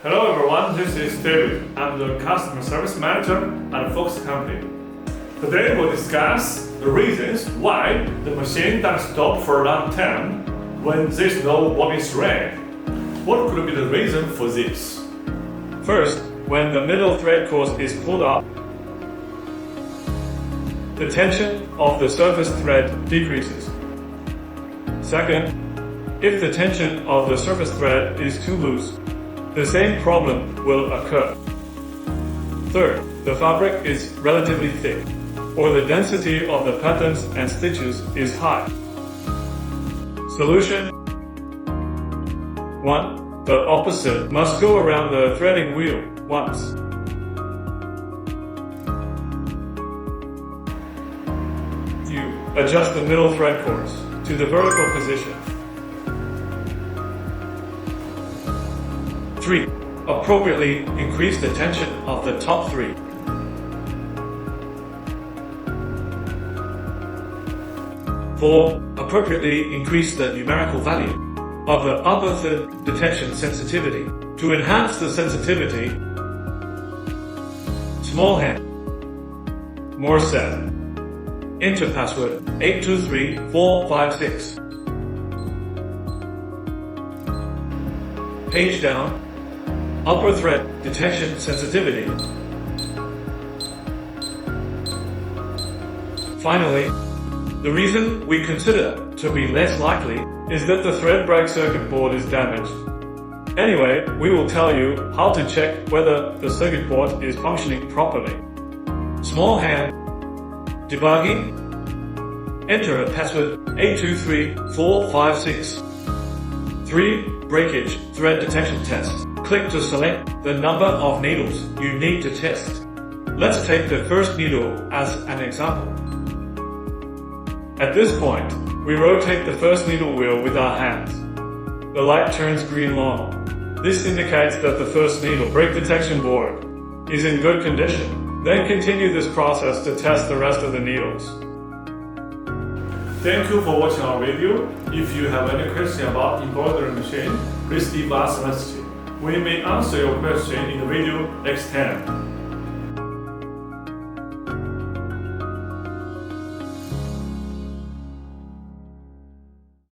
Hello everyone, this is David. I'm the customer service manager at FOKUSE company. Today we'll discuss the reasons why the machine doesn't stop for a long time when there's no bobbin thread. What could be the reason for this? First, when the middle thread course is pulled up, the tension of the surface thread decreases. Second, if the tension of the surface thread is too loose, the same problem will occur. Third, the fabric is relatively thick, or the density of the patterns and stitches is high. Solution 1. The opposite must go around the threading wheel once. You adjust the middle thread course to the vertical position. 3. Appropriately increase the tension of the top 3. 4. Appropriately increase the numerical value of the upper third detention sensitivity. To enhance the sensitivity, small hand, more set, enter password 823456. Page down, upper thread detection sensitivity. Finally, the reason we consider to be less likely is that the thread brake circuit board is damaged. Anyway, we will tell you how to check whether the circuit board is functioning properly. Small hand, debugging, enter a password 823456. 3. Breakage thread detection test. Click to select the number of needles you need to test. Let's take the first needle as an example. At this point, we rotate the first needle wheel with our hands. The light turns green long. This indicates that the first needle brake detection board is in good condition. Then continue this process to test the rest of the needles. Thank you for watching our video. If you have any question about embroidery machine, please leave us a message. We may answer your question in the video next time.